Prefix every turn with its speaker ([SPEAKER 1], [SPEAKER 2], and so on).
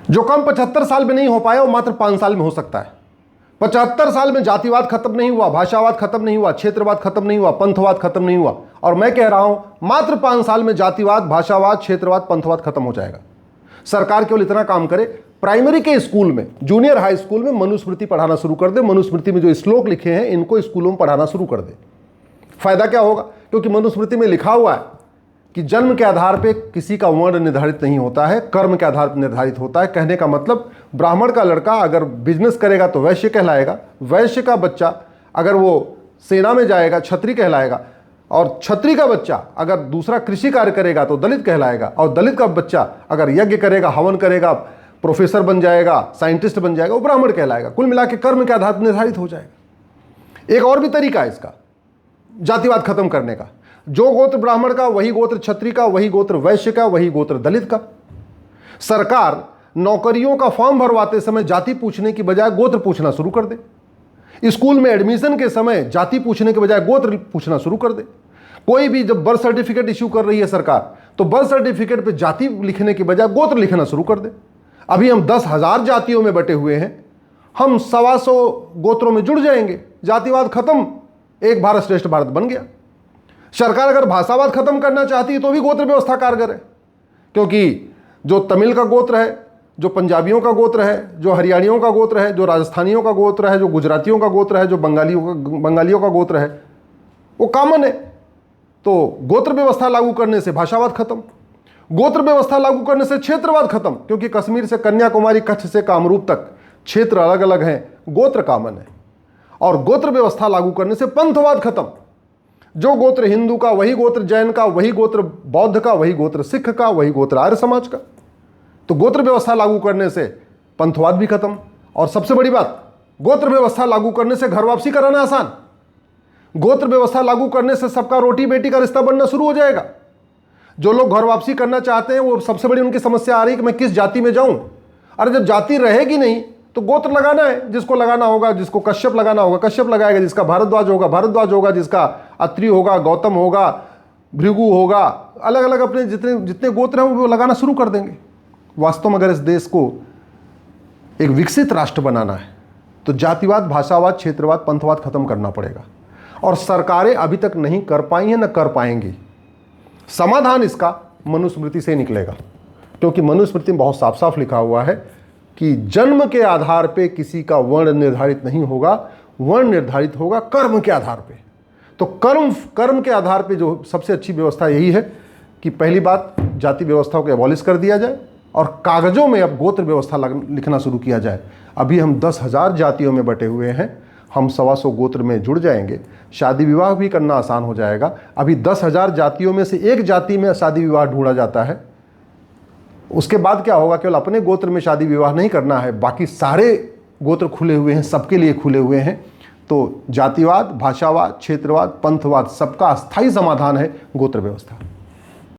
[SPEAKER 1] जो काम 75 साल में नहीं हो पाया वो मात्र 5 साल में हो सकता है। 75 साल में जातिवाद खत्म नहीं हुआ, भाषावाद खत्म नहीं हुआ, क्षेत्रवाद खत्म नहीं हुआ, पंथवाद खत्म नहीं हुआ, और मैं कह रहा हूं मात्र 5 साल में जातिवाद, भाषावाद, क्षेत्रवाद, पंथवाद खत्म हो जाएगा। सरकार केवल इतना काम करे, प्राइमरी के स्कूल में, जूनियर हाई स्कूल में मनुस्मृति पढ़ाना शुरू कर दे। मनुस्मृति में जो श्लोक लिखे हैं इनको स्कूलों में पढ़ाना शुरू कर दे। फायदा क्या होगा? क्योंकि मनुस्मृति में लिखा हुआ है कि जन्म के आधार पे किसी का वर्ण निर्धारित नहीं होता है, कर्म के आधार पर निर्धारित होता है। कहने का मतलब ब्राह्मण का लड़का अगर बिजनेस करेगा तो वैश्य कहलाएगा, वैश्य का बच्चा अगर वो सेना में जाएगा क्षत्रिय कहलाएगा, और क्षत्रिय का बच्चा अगर दूसरा कृषि कार्य करेगा तो दलित कहलाएगा, और दलित का बच्चा अगर यज्ञ करेगा, हवन करेगा, प्रोफेसर बन जाएगा, साइंटिस्ट बन जाएगा, वो ब्राह्मण कहलाएगा। कुल मिला के कर्म के आधार पर निर्धारित हो जाएगा। एक और भी तरीका है इसका जातिवाद खत्म करने का। जो गोत्र ब्राह्मण का वही गोत्र क्षत्रिय का, वही गोत्र वैश्य का, वही गोत्र दलित का। सरकार नौकरियों का फॉर्म भरवाते समय जाति पूछने की बजाय गोत्र पूछना शुरू कर दे। स्कूल में एडमिशन के समय जाति पूछने के बजाय गोत्र पूछना शुरू कर दे। कोई भी जब बर्थ सर्टिफिकेट इश्यू कर रही है सरकार, तो बर्थ सर्टिफिकेट पे जाति लिखने के बजाय गोत्र लिखना शुरू कर दे। अभी हम 10,000 जातियों में बटे हुए हैं, हम 125 गोत्रों में जुड़ जाएंगे, जातिवाद खत्म, एक भारत श्रेष्ठ भारत बन गया। सरकार अगर भाषावाद खत्म करना चाहती है तो भी गोत्र व्यवस्था कारगर है, क्योंकि जो तमिल का गोत्र है, जो पंजाबियों का गोत्र है, जो हरियाणियों का गोत्र है, जो राजस्थानियों का गोत्र है, जो गुजरातियों का गोत्र है, जो बंगालियों का गोत्र है, वो कॉमन है। तो गोत्र व्यवस्था लागू करने से भाषावाद खत्म, गोत्र व्यवस्था लागू करने से क्षेत्रवाद खत्म, क्योंकि कश्मीर से कन्याकुमारी, कच्छ से कामरूप तक क्षेत्र अलग अलग हैं, गोत्र कॉमन है। और गोत्र व्यवस्था लागू करने से पंथवाद खत्म। जो गोत्र हिंदू का वही गोत्र जैन का, वही गोत्र बौद्ध का, वही गोत्र सिख का, वही गोत्र आर्य समाज का। तो गोत्र व्यवस्था लागू करने से पंथवाद भी खत्म। और सबसे बड़ी बात, गोत्र व्यवस्था लागू करने से घर वापसी कराना आसान। गोत्र व्यवस्था लागू करने से सबका रोटी बेटी का रिश्ता बनना शुरू हो जाएगा। जो लोग घर वापसी करना चाहते हैं, वो सबसे बड़ी उनकी समस्या आ रही है कि मैं किस जाति में जाऊं। अरे जब जाति रहेगी नहीं तो गोत्र लगाना है, जिसको लगाना होगा, जिसको कश्यप लगाना होगा कश्यप लगाएगा, जिसका भारद्वाज होगा भारद्वाज होगा, जिसका अत्रि होगा, गौतम होगा, भृगु होगा, अलग अलग अपने जितने जितने गोत्र हैं वो लगाना शुरू कर देंगे। वास्तव में अगर इस देश को एक विकसित राष्ट्र बनाना है तो जातिवाद, भाषावाद, क्षेत्रवाद, पंथवाद खत्म करना पड़ेगा। और सरकारें अभी तक नहीं कर पाई हैं, न कर पाएंगी। समाधान इसका मनुस्मृति से निकलेगा, क्योंकि मनुस्मृति में बहुत साफ साफ लिखा हुआ है कि जन्म के आधार पे किसी का वर्ण निर्धारित नहीं होगा, वर्ण निर्धारित होगा कर्म के आधार पे। तो कर्म के आधार पे जो सबसे अच्छी व्यवस्था यही है कि पहली बात जाति व्यवस्थाओं को एबॉलिश कर दिया जाए और कागजों में अब गोत्र व्यवस्था लिखना शुरू किया जाए। अभी हम 10,000 जातियों में बटे हुए हैं, हम 125 गोत्र में जुड़ जाएंगे, शादी विवाह भी करना आसान हो जाएगा। अभी 10,000 जातियों में से एक जाति में शादी विवाह ढूंढा जाता है। उसके बाद क्या होगा? केवल अपने गोत्र में शादी विवाह नहीं करना है, बाकी सारे गोत्र खुले हुए हैं, सबके लिए खुले हुए हैं। तो जातिवाद, भाषावाद, क्षेत्रवाद, पंथवाद, सबका अस्थायी समाधान है गोत्र व्यवस्था।